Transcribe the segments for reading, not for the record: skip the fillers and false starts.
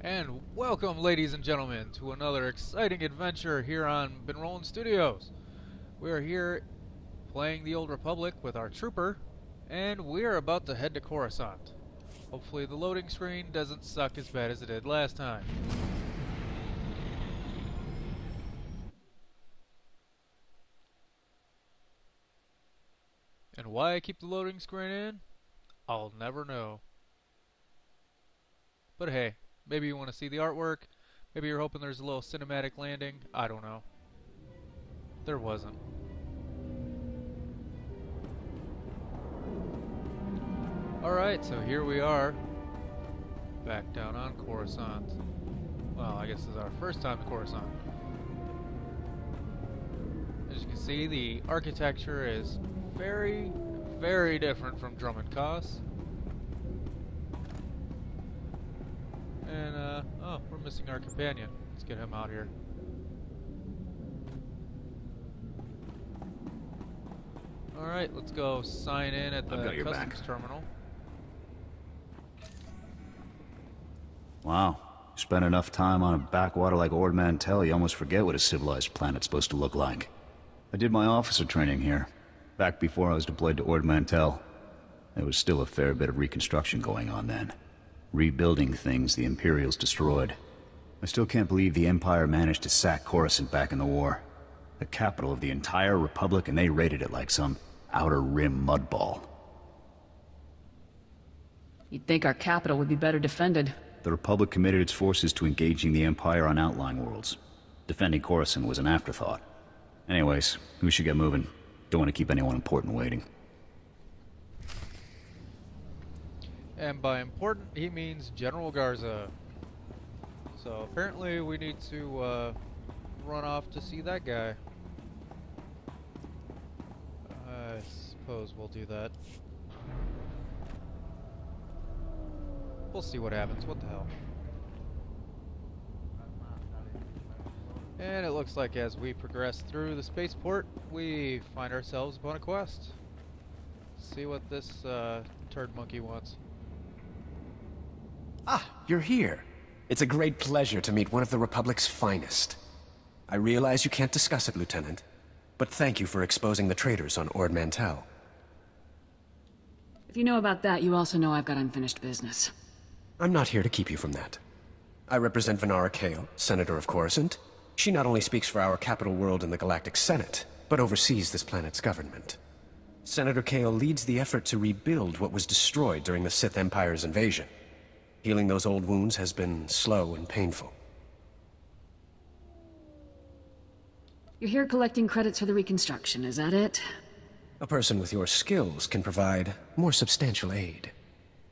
And welcome, ladies and gentlemen, to another exciting adventure here on Been Rollin' Studios. We are here playing the Old Republic with our trooper, and we are about to head to Coruscant. Hopefully the loading screen doesn't suck as bad as it did last time. And why I keep the loading screen in, I'll never know. But hey, maybe you want to see the artwork, maybe you're hoping there's a little cinematic landing, I don't know. There wasn't. Alright, so here we are, back down on Coruscant. Well, I guess this is our first time to Coruscant. As you can see, the architecture is very, very different from Drummond Cos. And, oh, we're missing our companion. Let's get him out here. Alright, let's go sign in at the customs terminal. Wow. Spend enough time on a backwater like Ord Mantell, you almost forget what a civilized planet's supposed to look like. I did my officer training here, back before I was deployed to Ord Mantell. There was still a fair bit of reconstruction going on then. Rebuilding things the Imperials destroyed. I still can't believe the Empire managed to sack Coruscant back in the war. The capital of the entire Republic, and they raided it like some outer rim mudball. You'd think our capital would be better defended. The Republic committed its forces to engaging the Empire on outlying worlds. Defending Coruscant was an afterthought. Anyways, we should get moving. Don't want to keep anyone important waiting. And by important, he means General Garza. So apparently we need to run off to see that guy. I suppose we'll do that. We'll see what happens. What the hell? And it looks like as we progress through the spaceport, we find ourselves upon a quest. Let's see what this turd monkey wants. Ah, you're here. It's a great pleasure to meet one of the Republic's finest. I realize you can't discuss it, Lieutenant, but thank you for exposing the traitors on Ord Mantell. If you know about that, you also know I've got unfinished business. I'm not here to keep you from that. I represent Venara Kale, Senator of Coruscant. She not only speaks for our capital world in the Galactic Senate, but oversees this planet's government. Senator Kale leads the effort to rebuild what was destroyed during the Sith Empire's invasion. Healing those old wounds has been slow and painful. You're here collecting credits for the reconstruction, is that it? A person with your skills can provide more substantial aid.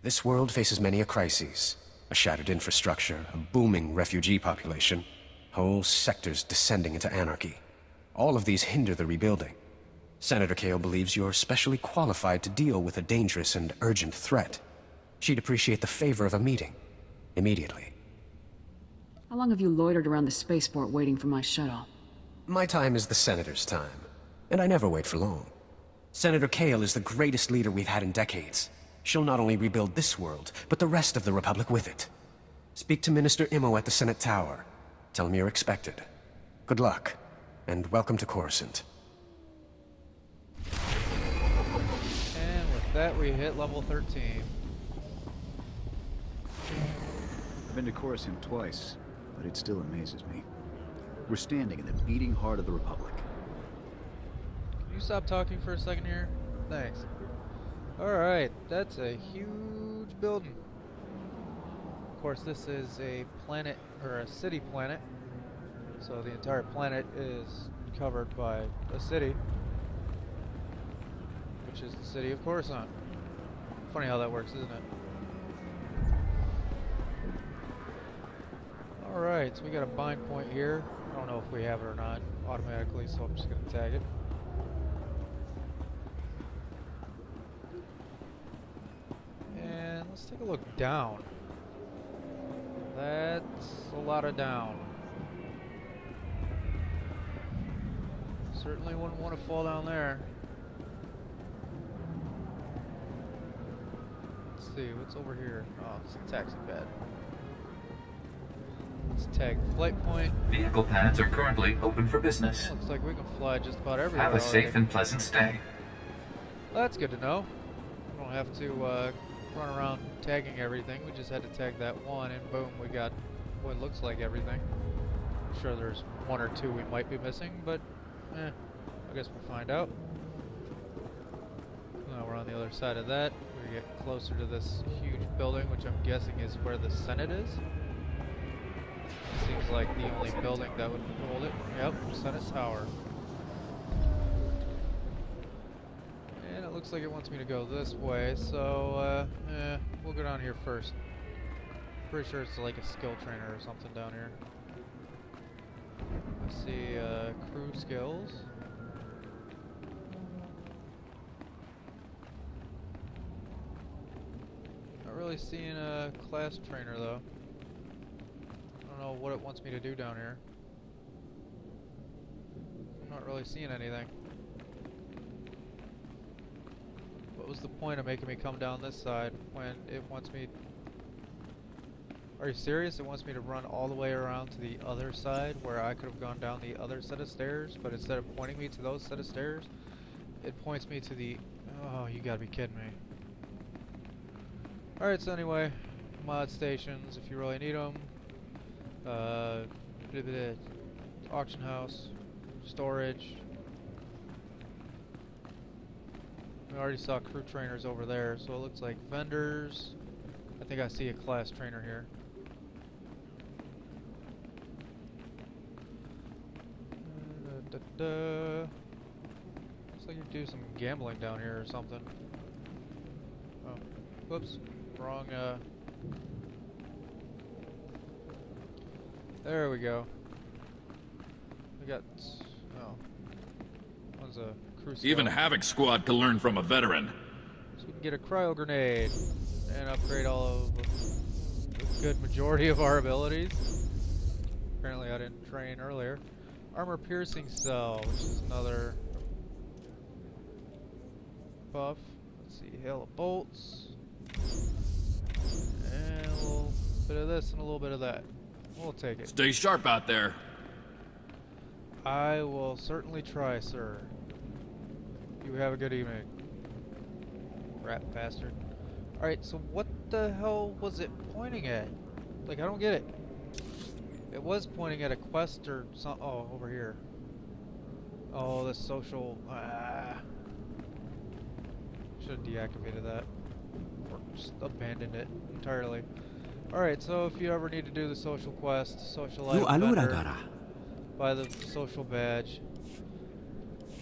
This world faces many a crisis. A shattered infrastructure, a booming refugee population, whole sectors descending into anarchy. All of these hinder the rebuilding. Senator Kale believes you're specially qualified to deal with a dangerous and urgent threat. She'd appreciate the favor of a meeting. Immediately. How long have you loitered around the spaceport waiting for my shuttle? My time is the Senator's time, and I never wait for long. Senator Kale is the greatest leader we've had in decades. She'll not only rebuild this world, but the rest of the Republic with it. Speak to Minister Immo at the Senate Tower. Tell him you're expected. Good luck, and welcome to Coruscant. And with that, we hit level 13. I've been to Coruscant twice, but it still amazes me. We're standing in the beating heart of the Republic. Can you stop talking for a second here? Thanks. Alright, that's a huge building. Of course, this is a planet, or a city planet. So the entire planet is covered by a city, which is the city of Coruscant. Funny how that works, isn't it? Alright, so we got a bind point here. I don't know if we have it or not automatically, so I'm just going to tag it. And let's take a look down. That's a lot of down. Certainly wouldn't want to fall down there. Let's see, what's over here? Oh, it's a taxi pad. Let's tag the flight point. Vehicle pads are currently open for business. Looks like we can fly just about everywhere. Have a already. safe and pleasant stay. Well, that's good to know. We don't have to run around tagging everything. We just had to tag that one, and boom, we got what looks like everything. I'm sure there's one or two we might be missing, but I guess we'll find out. Now we're on the other side of that. We get closer to this huge building, which I'm guessing is where the Senate is. Seems like the only building that would hold it. Yep, Senate Tower. And it looks like it wants me to go this way, so we'll go down here first. Pretty sure it's like a skill trainer or something down here. I see crew skills. Not really seeing a class trainer though. I don't know what it wants me to do down here. I'm not really seeing anything. What was the point of making me come down this side when it wants me... Are you serious? It wants me to run all the way around to the other side where I could have gone down the other set of stairs, but instead of pointing me to those set of stairs, it points me to the... Oh, you gotta be kidding me. Alright, so anyway, mod stations if you really need them. Auction house, storage. We already saw crew trainers over there, so it looks like vendors. I think I see a class trainer here. Looks like you do some gambling down here or something. Oh, whoops, wrong. There we go. We got. Oh, one's a crew. Even Havoc Squad can learn from a veteran. So we can get a cryo grenade and upgrade all of a good majority of our abilities. Apparently, I didn't train earlier. Armor piercing cell, which is another buff. Let's see, hail of bolts, and a little bit of this and a little bit of that. We'll take it. Stay sharp out there. I will certainly try, sir. You have a good evening, rat bastard. Alright, so what the hell was it pointing at? Like, I don't get it. It was pointing at a quest or something. Oh, over here. Oh, the social... Should have deactivated that. Or just abandoned it entirely. Alright, so if you ever need to do the social quest, social item vendor, buy the social badge.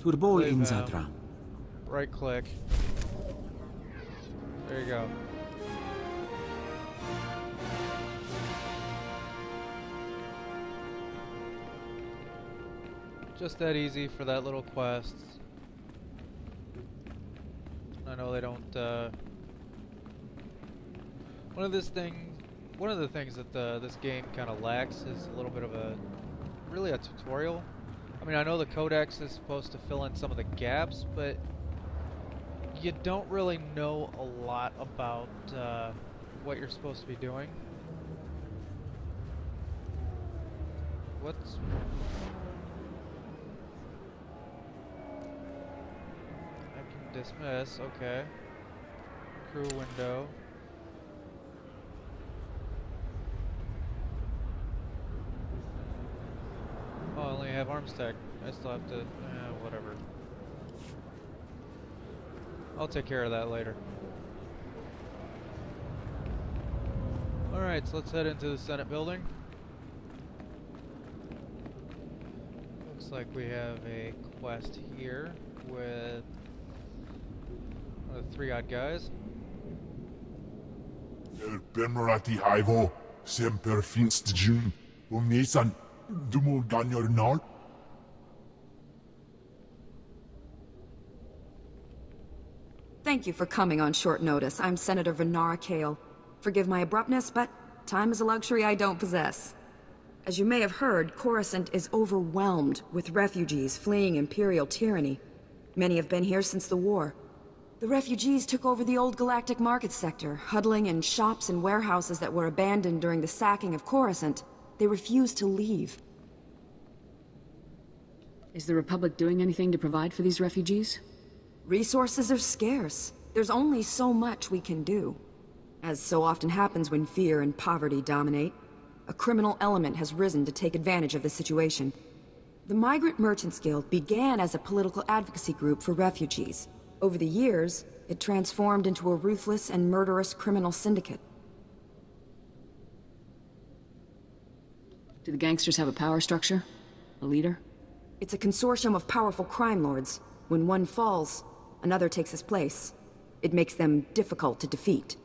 Turbo Inzadra. Right click. There you go. Just that easy for that little quest. I know they don't. One of the things that this game kind of lacks is a little bit of really a tutorial. I mean, I know the codex is supposed to fill in some of the gaps, but you don't really know a lot about what you're supposed to be doing. What's... I can dismiss, okay. Crew window. Oh, I only have arms tech. I still have to... whatever. I'll take care of that later. Alright, so let's head into the Senate building. Looks like we have a quest here with one of the 3 odd guys. El Bemerati Hivo, Semper Finst Jun, Omnisan, Dumo Ganyornal. Thank you for coming on short notice. I'm Senator Venara Kale. Forgive my abruptness, but time is a luxury I don't possess. As you may have heard, Coruscant is overwhelmed with refugees fleeing Imperial tyranny. Many have been here since the war. The refugees took over the old galactic market sector, huddling in shops and warehouses that were abandoned during the sacking of Coruscant. They refuse to leave. Is the Republic doing anything to provide for these refugees? Resources are scarce. There's only so much we can do. As so often happens when fear and poverty dominate, a criminal element has risen to take advantage of the situation. The Migrant Merchants Guild began as a political advocacy group for refugees. Over the years, it transformed into a ruthless and murderous criminal syndicate. Do the gangsters have a power structure? A leader? It's a consortium of powerful crime lords. When one falls, another takes his place. It makes them difficult to defeat.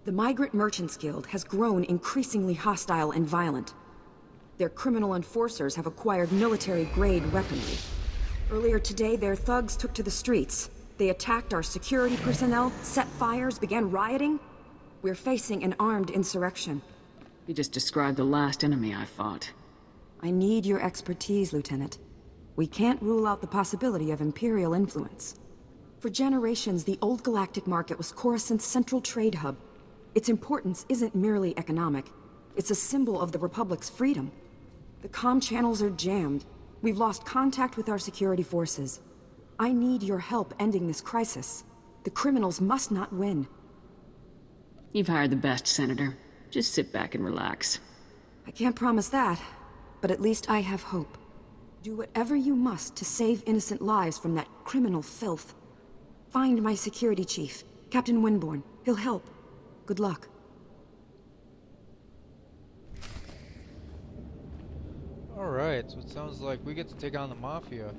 The Migrant Merchants Guild has grown increasingly hostile and violent. Their criminal enforcers have acquired military-grade weaponry. Earlier today, their thugs took to the streets. They attacked our security personnel, set fires, began rioting. We're facing an armed insurrection. You just described the last enemy I fought. I need your expertise, Lieutenant. We can't rule out the possibility of Imperial influence. For generations, the old galactic market was Coruscant's central trade hub. Its importance isn't merely economic. It's a symbol of the Republic's freedom. The comm channels are jammed. We've lost contact with our security forces. I need your help ending this crisis. The criminals must not win. You've hired the best, Senator. Just sit back and relax. I can't promise that, but at least I have hope. Do whatever you must to save innocent lives from that criminal filth. Find my security chief, Captain Winborn. He'll help. Good luck. Alright, so it sounds like we get to take on the Mafia.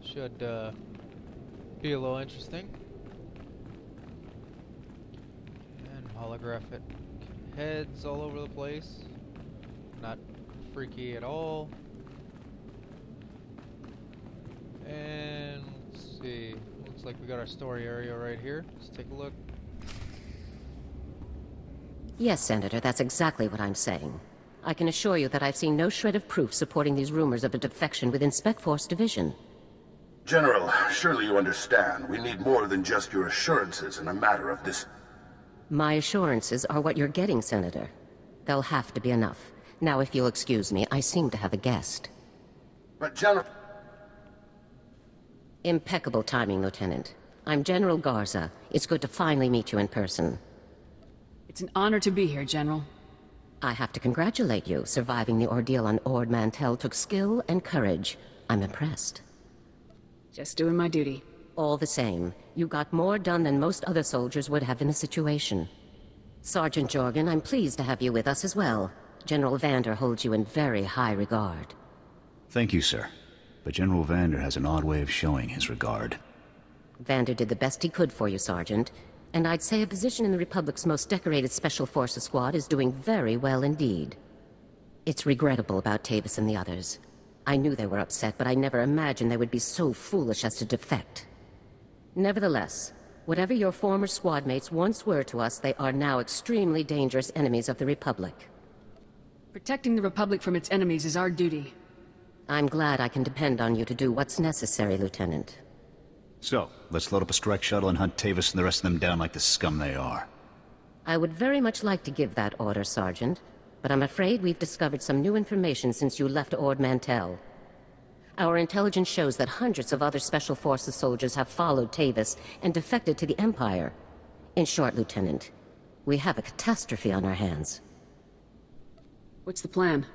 Should be a little interesting. And holographic heads all over the place. Not freaky at all. And let's see. Looks like we got our story area right here. Let's take a look. Yes, Senator, that's exactly what I'm saying. I can assure you that I've seen no shred of proof supporting these rumors of a defection within Spec Force Division. General, surely you understand. We need more than just your assurances in a matter of this. My assurances are what you're getting, Senator. They'll have to be enough. Now, if you'll excuse me, I seem to have a guest. But General... Impeccable timing, Lieutenant. I'm General Garza. It's good to finally meet you in person. It's an honor to be here, General. I have to congratulate you. Surviving the ordeal on Ord Mantell took skill and courage. I'm impressed. Just doing my duty. All the same, you got more done than most other soldiers would have in the situation. Sergeant Jorgen, I'm pleased to have you with us as well. General Vander holds you in very high regard. Thank you, sir. But General Vander has an odd way of showing his regard. Vander did the best he could for you, Sergeant. And I'd say a position in the Republic's most decorated Special Forces squad is doing very well indeed. It's regrettable about Tavis and the others. I knew they were upset, but I never imagined they would be so foolish as to defect. Nevertheless, whatever your former squad mates once were to us, they are now extremely dangerous enemies of the Republic. Protecting the Republic from its enemies is our duty. I'm glad I can depend on you to do what's necessary, Lieutenant. So, let's load up a strike shuttle and hunt Tavis and the rest of them down like the scum they are. I would very much like to give that order, Sergeant, but I'm afraid we've discovered some new information since you left Ord Mantell. Our intelligence shows that hundreds of other Special Forces soldiers have followed Tavis and defected to the Empire. In short, Lieutenant, we have a catastrophe on our hands. What's the plan?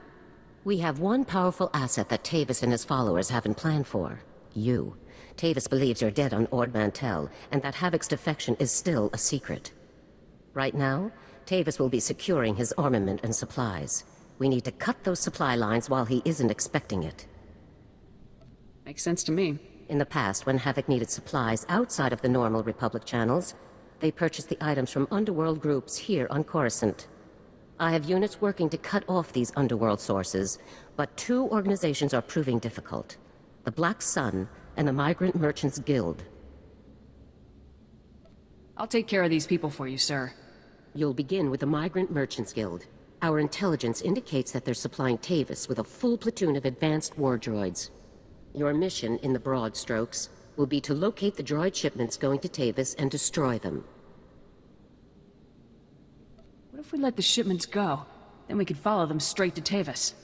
We have one powerful asset that Tavis and his followers haven't planned for. You. Tavis believes you're dead on Ord Mantell, and that Havoc's defection is still a secret. Right now, Tavis will be securing his armament and supplies. We need to cut those supply lines while he isn't expecting it. Makes sense to me. In the past, when Havoc needed supplies outside of the normal Republic channels, they purchased the items from underworld groups here on Coruscant. I have units working to cut off these underworld sources, but two organizations are proving difficult. The Black Sun and the Migrant Merchants Guild. I'll take care of these people for you, sir. You'll begin with the Migrant Merchants Guild. Our intelligence indicates that they're supplying Tavis with a full platoon of advanced war droids. Your mission, in the broad strokes, will be to locate the droid shipments going to Tavis and destroy them. What if we let the shipments go? Then we could follow them straight to Tavis.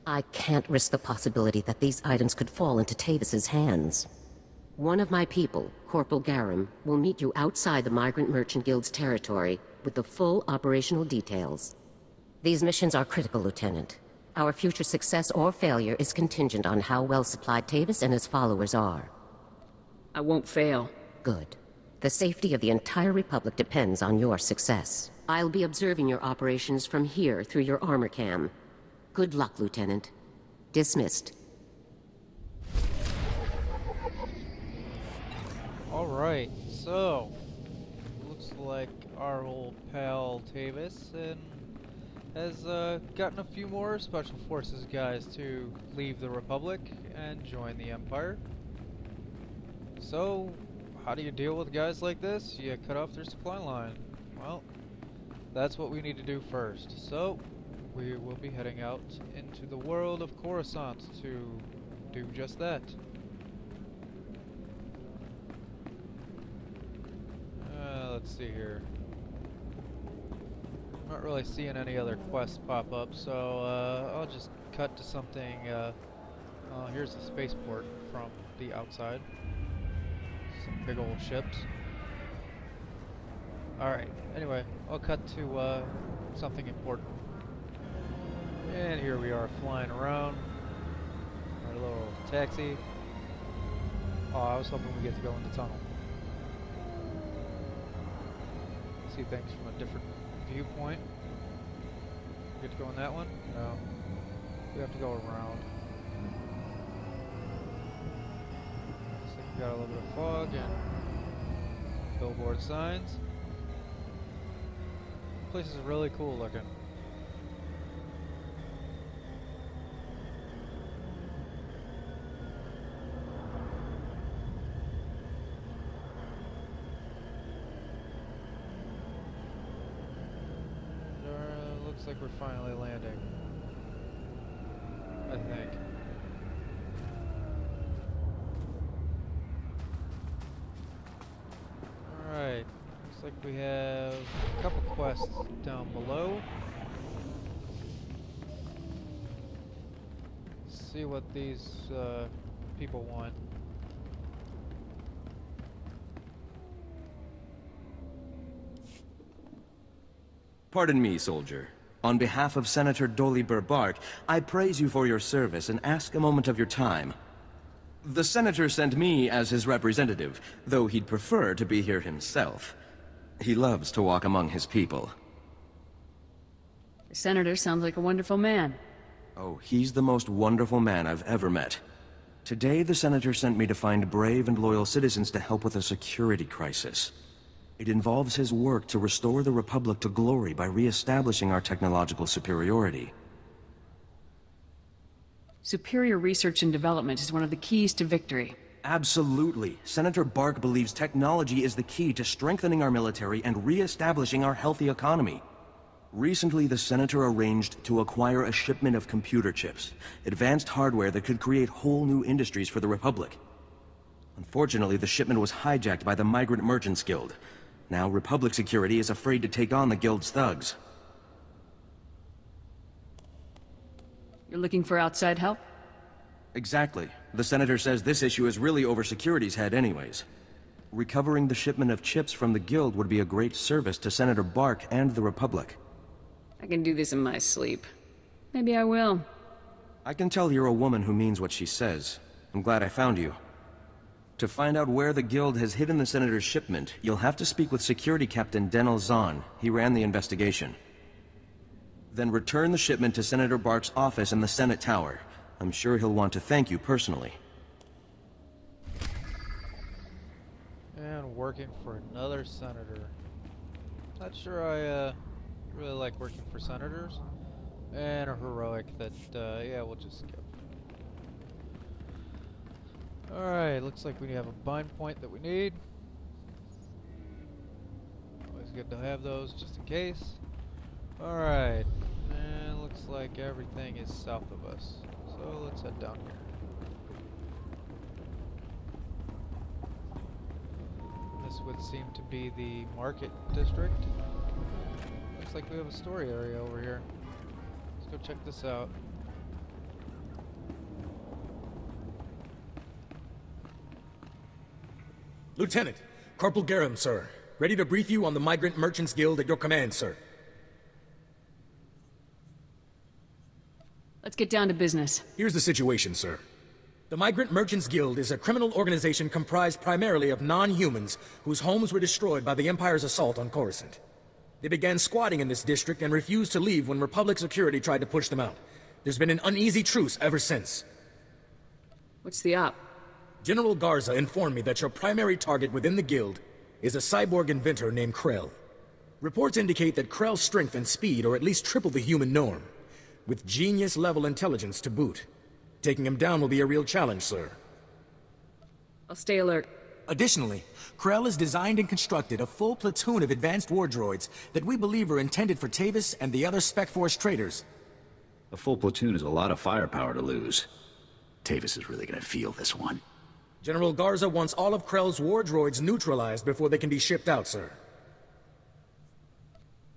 I can't risk the possibility that these items could fall into Tavis's hands. One of my people, Corporal Garum, will meet you outside the Migrant Merchant Guild's territory with the full operational details. These missions are critical, Lieutenant. Our future success or failure is contingent on how well supplied Tavis and his followers are. I won't fail. Good. The safety of the entire Republic depends on your success. I'll be observing your operations from here through your armor cam. Good luck, Lieutenant. Dismissed. Alright, so looks like our old pal Tavis has gotten a few more Special Forces guys to leave the Republic and join the Empire. So, how do you deal with guys like this? You cut off their supply line. Well, that's what we need to do first. So, we will be heading out into the world of Coruscant to do just that. Let's see here. I'm not really seeing any other quests pop up, so I'll just cut to something. Here's the spaceport from the outside. Some big old ships. Alright, anyway, I'll cut to something important. And here we are flying around. Our little taxi. Oh, I was hoping we get to go in the tunnel. See things from a different viewpoint. We get to go in that one? No. We have to go around. Looks like we got a little bit of fog and billboard signs. This place is really cool looking. Looks like we're finally landing. I think. Alright. Looks like we have a couple quests down below. Let's see what these people want. Pardon me, soldier. On behalf of Senator Dolly Burbark, I praise you for your service and ask a moment of your time. The Senator sent me as his representative, though he'd prefer to be here himself. He loves to walk among his people. The Senator sounds like a wonderful man. Oh, he's the most wonderful man I've ever met. Today, the Senator sent me to find brave and loyal citizens to help with a security crisis. It involves his work to restore the Republic to glory by re-establishing our technological superiority. Superior research and development is one of the keys to victory. Absolutely. Senator Bark believes technology is the key to strengthening our military and re-establishing our healthy economy. Recently, the Senator arranged to acquire a shipment of computer chips, advanced hardware that could create whole new industries for the Republic. Unfortunately, the shipment was hijacked by the Migrant Merchants Guild. Now, Republic security is afraid to take on the Guild's thugs. You're looking for outside help? Exactly. The Senator says this issue is really over security's head anyways. Recovering the shipment of chips from the Guild would be a great service to Senator Bark and the Republic. I can do this in my sleep. Maybe I will. I can tell you're a woman who means what she says. I'm glad I found you. To find out where the Guild has hidden the Senator's shipment, you'll have to speak with Security Captain Denel Zahn. He ran the investigation. Then return the shipment to Senator Bark's office in the Senate Tower. I'm sure he'll want to thank you personally. And working for another senator. Not sure I really like working for senators. And a heroic that, yeah, we'll just skip. Alright, looks like we have a bind point that we need. Always good to have those, just in case. Alright, and looks like everything is south of us. So let's head down here. This would seem to be the market district. Looks like we have a story area over here. go check this out. Lieutenant, Corporal Garum, sir. Ready to brief you on the Migrant Merchants Guild at your command, sir. Let's get down to business. Here's the situation, sir. The Migrant Merchants Guild is a criminal organization comprised primarily of non-humans whose homes were destroyed by the Empire's assault on Coruscant. They began squatting in this district and refused to leave when Republic security tried to push them out. There's been an uneasy truce ever since. What's the op? General Garza informed me that your primary target within the Guild is a cyborg inventor named Krell. Reports indicate that Krell's strength and speed are at least triple the human norm, with genius-level intelligence to boot. Taking him down will be a real challenge, sir. I'll stay alert. Additionally, Krell has designed and constructed a full platoon of advanced war droids that we believe are intended for Tavis and the other Spec Force traitors. A full platoon is a lot of firepower to lose. Tavis is really gonna feel this one. General Garza wants all of Krell's war droids neutralized before they can be shipped out, sir.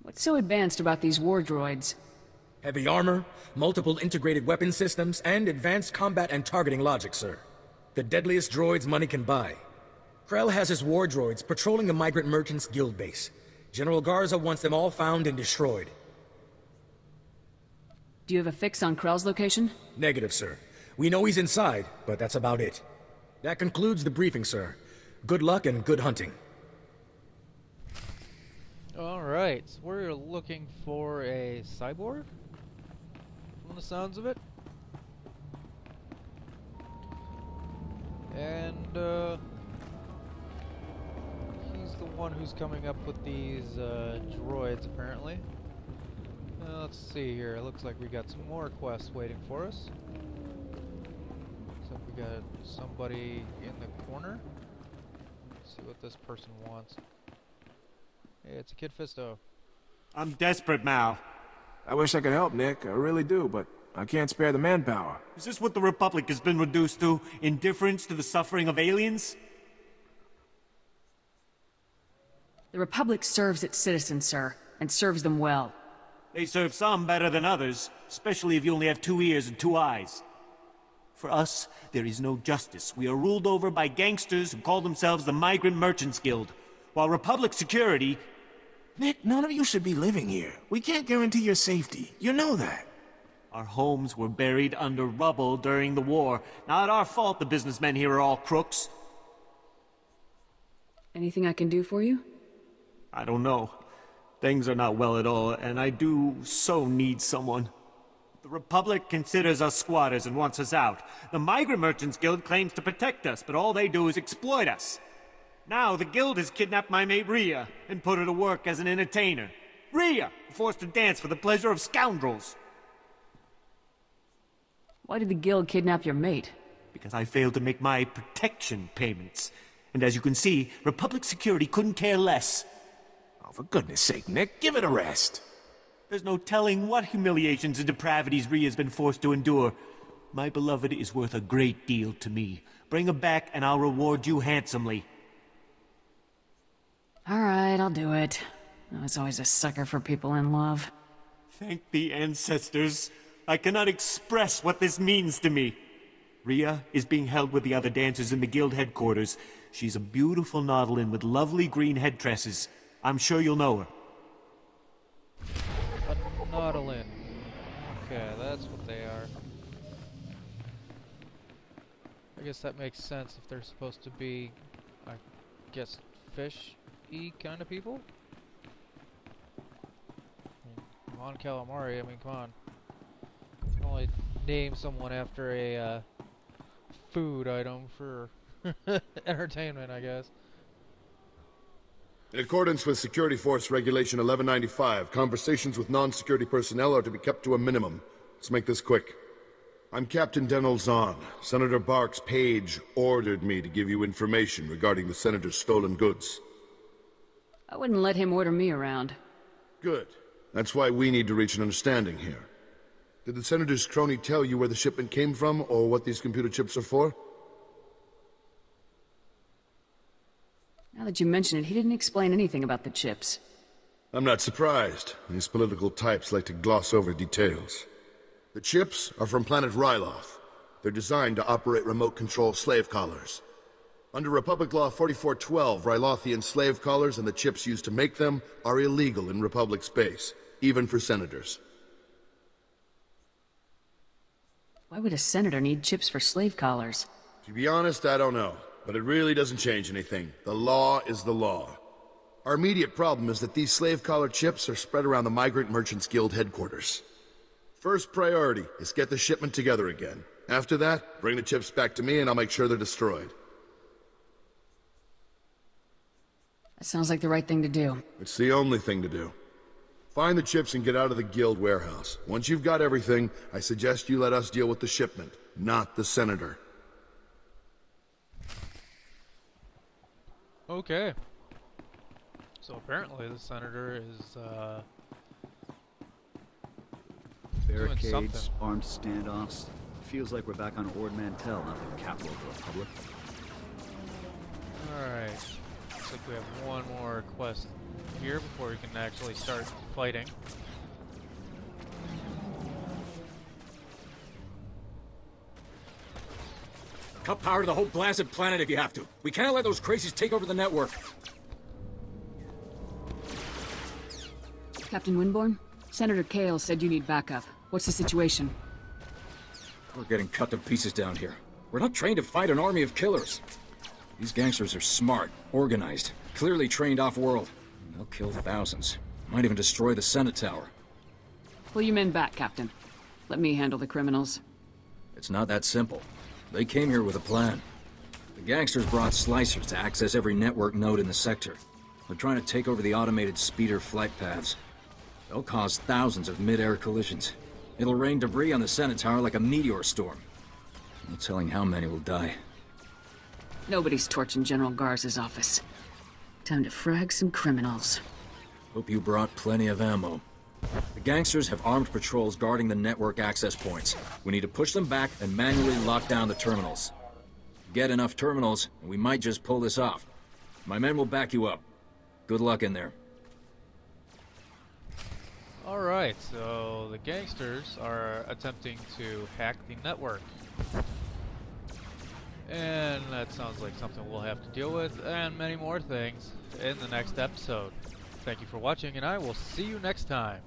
What's so advanced about these war droids? Heavy armor, multiple integrated weapon systems, and advanced combat and targeting logic, sir. The deadliest droids money can buy. Krell has his war droids patrolling the Migrant Merchants Guild base. General Garza wants them all found and destroyed. Do you have a fix on Krell's location? Negative, sir. We know he's inside, but that's about it. That concludes the briefing, sir. Good luck and good hunting. Alright, so we're looking for a cyborg? From the sounds of it. And, he's the one who's coming up with these, droids, apparently. Let's see here. It looks like we got some more quests waiting for us. Looks like we got somebody in the corner. Let's see what this person wants. Hey, it's a Kid Fisto. I'm desperate, Mal. I wish I could help, Nick. I really do, but I can't spare the manpower. Is this what the Republic has been reduced to? Indifference to the suffering of aliens? The Republic serves its citizens, sir, and serves them well. They serve some better than others, especially if you only have 2 ears and 2 eyes. For us, there is no justice. We are ruled over by gangsters who call themselves the Migrant Merchants Guild, while Republic security... Nick, none of you should be living here. We can't guarantee your safety. You know that. Our homes were buried under rubble during the war. Not our fault the businessmen here are all crooks. Anything I can do for you? I don't know. Things are not well at all, and I do so need someone. The Republic considers us squatters and wants us out. The Migrant Merchants Guild claims to protect us, but all they do is exploit us. Now the Guild has kidnapped my mate Rhea and put her to work as an entertainer. Rhea, forced to dance for the pleasure of scoundrels. Why did the Guild kidnap your mate? Because I failed to make my protection payments. And as you can see, Republic security couldn't care less. Oh, for goodness sake, Nick, give it a rest. There's no telling what humiliations and depravities Rhea's been forced to endure. My beloved is worth a great deal to me. Bring her back and I'll reward you handsomely. Alright, I'll do it. I was always a sucker for people in love. Thank the ancestors. I cannot express what this means to me. Rhea is being held with the other dancers in the Guild headquarters. She's a beautiful Nautilin with lovely green head tresses. I'm sure you'll know her. A Nautilin. Okay, that's what they are. I guess that makes sense if they're supposed to be, I guess, fish-y kind of people? Come on, calamari, I mean, come on. You can only name someone after a food item for entertainment, I guess. In accordance with Security Force Regulation 1195, conversations with non-security personnel are to be kept to a minimum. Let's make this quick. I'm Captain Denel Zahn. Senator Bark's page ordered me to give you information regarding the Senator's stolen goods. I wouldn't let him order me around. Good. That's why we need to reach an understanding here. Did the Senator's crony tell you where the shipment came from, or what these computer chips are for? Now that you mention it, he didn't explain anything about the chips. I'm not surprised. These political types like to gloss over details. The chips are from planet Ryloth. They're designed to operate remote control slave collars. Under Republic Law 4412, Rylothian slave collars and the chips used to make them are illegal in Republic space, even for senators. Why would a senator need chips for slave collars? To be honest, I don't know. But it really doesn't change anything. The law is the law. Our immediate problem is that these slave collar chips are spread around the Migrant Merchants Guild headquarters. First priority is get the shipment together again. After that, bring the chips back to me and I'll make sure they're destroyed. That sounds like the right thing to do. It's the only thing to do. Find the chips and get out of the guild warehouse. Once you've got everything, I suggest you let us deal with the shipment, not the senator. Okay. So apparently the senator is doing something. Barricades, armed standoffs. Feels like we're back on Ord Mantell, not the capital of the Republic. Alright. Looks like we have one more quest here before we can actually start fighting. Cut power to the whole blasted planet if you have to. We can't let those crazies take over the network. Captain Winborn? Senator Kale said you need backup. What's the situation? We're getting cut to pieces down here. We're not trained to fight an army of killers. These gangsters are smart, organized, clearly trained off-world. They'll kill thousands. Might even destroy the Senate Tower. Pull your men back, Captain. Let me handle the criminals. It's not that simple. They came here with a plan. The gangsters brought slicers to access every network node in the sector. They're trying to take over the automated speeder flight paths. They'll cause thousands of mid-air collisions. It'll rain debris on the Senate Tower like a meteor storm. No telling how many will die. Nobody's torching General Garza's office. Time to frag some criminals. Hope you brought plenty of ammo. The gangsters have armed patrols guarding the network access points. We need to push them back and manually lock down the terminals. Get enough terminals, and we might just pull this off. My men will back you up. Good luck in there. Alright, so the gangsters are attempting to hack the network. And that sounds like something we'll have to deal with, and many more things in the next episode. Thank you for watching, and I will see you next time.